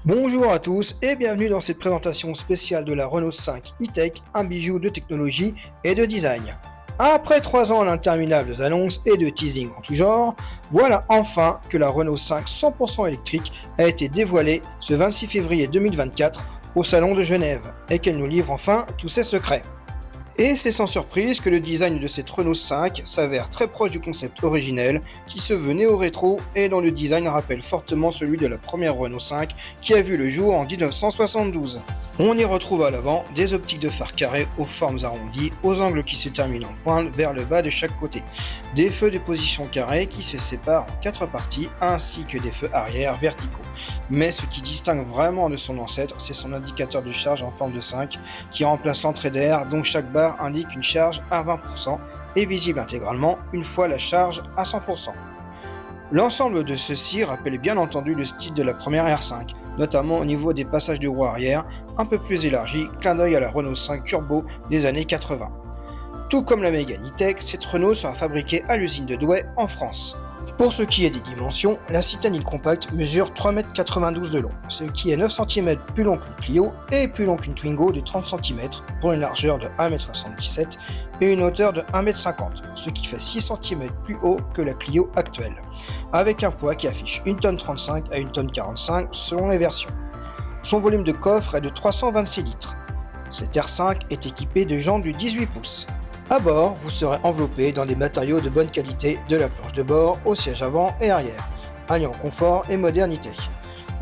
Bonjour à tous et bienvenue dans cette présentation spéciale de la Renault 5 e-Tech, un bijou de technologie et de design. Après 3 ans d'interminables annonces et de teasing en tout genre, voilà enfin que la Renault 5 100% électrique a été dévoilée ce 26 février 2024 au Salon de Genève et qu'elle nous livre enfin tous ses secrets. Et c'est sans surprise que le design de cette Renault 5 s'avère très proche du concept originel qui se veut néo-rétro et dont le design rappelle fortement celui de la première Renault 5 qui a vu le jour en 1972. On y retrouve à l'avant des optiques de phare carrés aux formes arrondies, aux angles qui se terminent en pointe vers le bas de chaque côté, des feux de position carrés qui se séparent en 4 parties ainsi que des feux arrière verticaux. Mais ce qui distingue vraiment de son ancêtre, c'est son indicateur de charge en forme de 5 qui remplace l'entrée d'air dont chaque barre indique une charge à 20% et visible intégralement une fois la charge à 100%. L'ensemble de ceci rappelle bien entendu le style de la première R5, notamment au niveau des passages de roue arrière un peu plus élargis, clin d'œil à la Renault 5 Turbo des années 80. Tout comme la Mégane e-Tech, cette Renault sera fabriquée à l'usine de Douai en France. Pour ce qui est des dimensions, la Citadine compacte mesure 3,92 m de long, ce qui est 9 cm plus long qu'une Clio et plus long qu'une Twingo de 30 cm pour une largeur de 1,77 m et une hauteur de 1,50 m, ce qui fait 6 cm plus haut que la Clio actuelle, avec un poids qui affiche 1,35 tonne à 1,45 tonne selon les versions. Son volume de coffre est de 326 litres. Cette R5 est équipée de jantes du 18 pouces. À bord, vous serez enveloppé dans des matériaux de bonne qualité de la planche de bord au siège avant et arrière, alliant confort et modernité.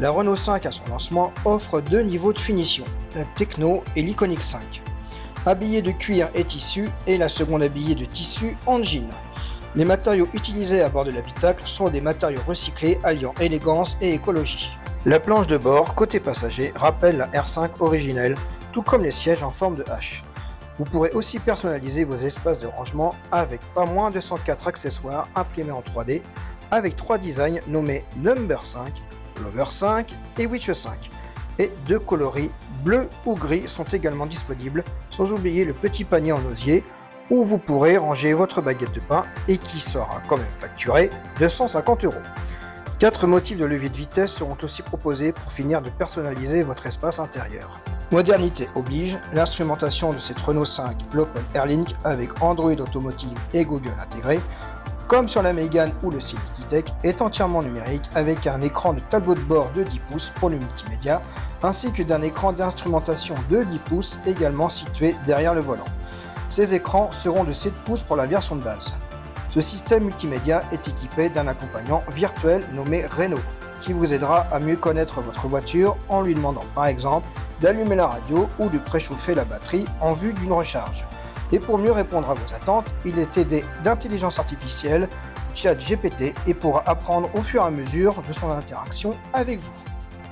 La Renault 5 à son lancement offre 2 niveaux de finition, la Techno et l'Iconic 5. Habillée de cuir et tissu et la seconde habillée de tissu en jean. Les matériaux utilisés à bord de l'habitacle sont des matériaux recyclés alliant élégance et écologie. La planche de bord côté passager rappelle la R5 originelle, tout comme les sièges en forme de H. Vous pourrez aussi personnaliser vos espaces de rangement avec pas moins de 104 accessoires imprimés en 3D avec 3 designs nommés Number 5, Lover 5 et Witch 5. Et 2 coloris bleu ou gris sont également disponibles, sans oublier le petit panier en osier où vous pourrez ranger votre baguette de pain et qui sera quand même facturé de 150 €. 4 motifs de levier de vitesse seront aussi proposés pour finir de personnaliser votre espace intérieur. Modernité oblige, l'instrumentation de cette Renault 5 l'Open Airlink avec Android Automotive et Google intégrés, comme sur la Mégane ou le Civic e-Tech, est entièrement numérique avec un écran de tableau de bord de 10 pouces pour le multimédia, ainsi que d'un écran d'instrumentation de 10 pouces également situé derrière le volant. Ces écrans seront de 7 pouces pour la version de base. Ce système multimédia est équipé d'un accompagnant virtuel nommé Renault, qui vous aidera à mieux connaître votre voiture en lui demandant par exemple d'allumer la radio ou de préchauffer la batterie en vue d'une recharge. Et pour mieux répondre à vos attentes, il est aidé d'intelligence artificielle, ChatGPT, et pourra apprendre au fur et à mesure de son interaction avec vous.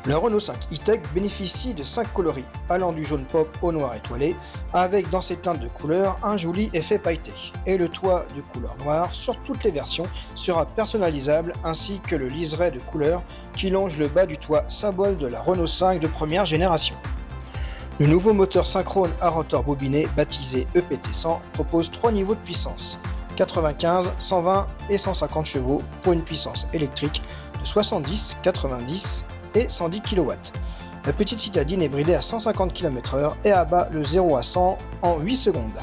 La Renault 5 e-Tech bénéficie de 5 coloris, allant du jaune pop au noir étoilé, avec dans ses teintes de couleur un joli effet pailleté. Et le toit de couleur noire sur toutes les versions sera personnalisable, ainsi que le liseré de couleur qui longe le bas du toit, symbole de la Renault 5 de première génération. Le nouveau moteur synchrone à rotor bobiné, baptisé EPT100, propose 3 niveaux de puissance, 95, 120 et 150 chevaux pour une puissance électrique de 70, 90 et 110 kW. La petite citadine est bridée à 150 km/h et abat le 0 à 100 en 8 secondes.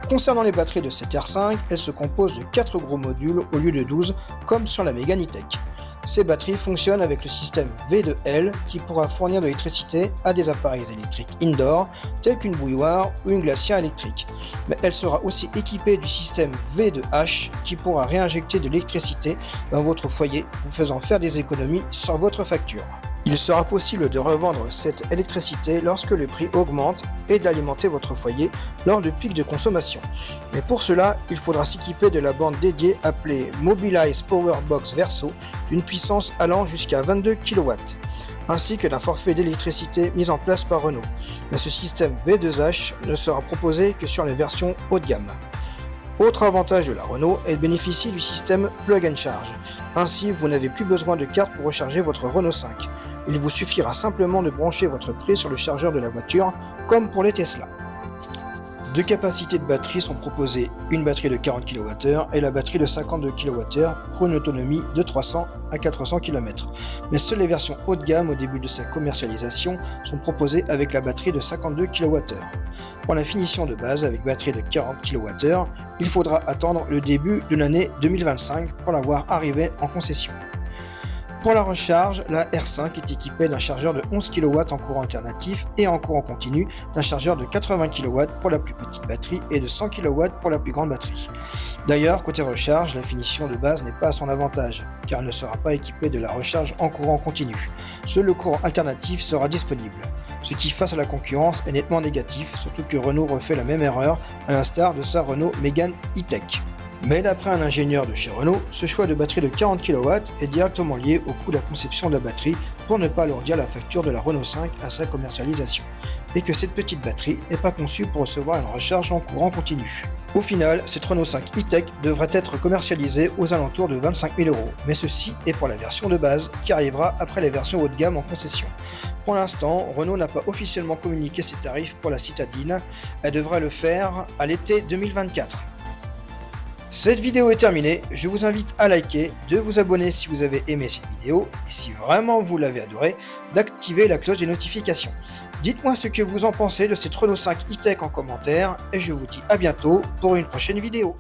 Concernant les batteries de cette R5, elles se composent de 4 gros modules au lieu de 12 comme sur la Mégane e-Tech. Ces batteries fonctionnent avec le système V2L qui pourra fournir de l'électricité à des appareils électriques indoor tels qu'une bouilloire ou une glacière électrique. Mais elle sera aussi équipée du système V2H qui pourra réinjecter de l'électricité dans votre foyer, vous faisant faire des économies sur votre facture. Il sera possible de revendre cette électricité lorsque le prix augmente et d'alimenter votre foyer lors de pics de consommation. Mais pour cela, il faudra s'équiper de la bande dédiée appelée Mobilize Powerbox Verso d'une puissance allant jusqu'à 22 kW, ainsi que d'un forfait d'électricité mis en place par Renault. Mais ce système V2H ne sera proposé que sur les versions haut de gamme. Autre avantage de la Renault, elle bénéficie du système Plug and Charge. Ainsi, vous n'avez plus besoin de carte pour recharger votre Renault 5. Il vous suffira simplement de brancher votre prise sur le chargeur de la voiture, comme pour les Tesla. Deux capacités de batterie sont proposées, une batterie de 40 kWh et la batterie de 52 kWh pour une autonomie de 300 à 400 km. Mais seules les versions haut de gamme au début de sa commercialisation sont proposées avec la batterie de 52 kWh. Pour la finition de base avec batterie de 40 kWh, il faudra attendre le début de l'année 2025 pour la voir arriver en concession. Pour la recharge, la R5 est équipée d'un chargeur de 11 kW en courant alternatif et en courant continu d'un chargeur de 80 kW pour la plus petite batterie et de 100 kW pour la plus grande batterie. D'ailleurs, côté recharge, la finition de base n'est pas à son avantage, car elle ne sera pas équipée de la recharge en courant continu. Seul le courant alternatif sera disponible, ce qui face à la concurrence est nettement négatif, surtout que Renault refait la même erreur à l'instar de sa Renault Mégane E-Tech. Mais d'après un ingénieur de chez Renault, ce choix de batterie de 40 kW est directement lié au coût de la conception de la batterie pour ne pas alourdir la facture de la Renault 5 à sa commercialisation, et que cette petite batterie n'est pas conçue pour recevoir une recharge en courant continu. Au final, cette Renault 5 E-Tech devrait être commercialisée aux alentours de 25 000 €, mais ceci est pour la version de base qui arrivera après les versions haut de gamme en concession. Pour l'instant, Renault n'a pas officiellement communiqué ses tarifs pour la citadine, elle devrait le faire à l'été 2024. Cette vidéo est terminée, je vous invite à liker, de vous abonner si vous avez aimé cette vidéo, et si vraiment vous l'avez adorée, d'activer la cloche des notifications. Dites-moi ce que vous en pensez de cette Renault 5 E-Tech en commentaire, et je vous dis à bientôt pour une prochaine vidéo.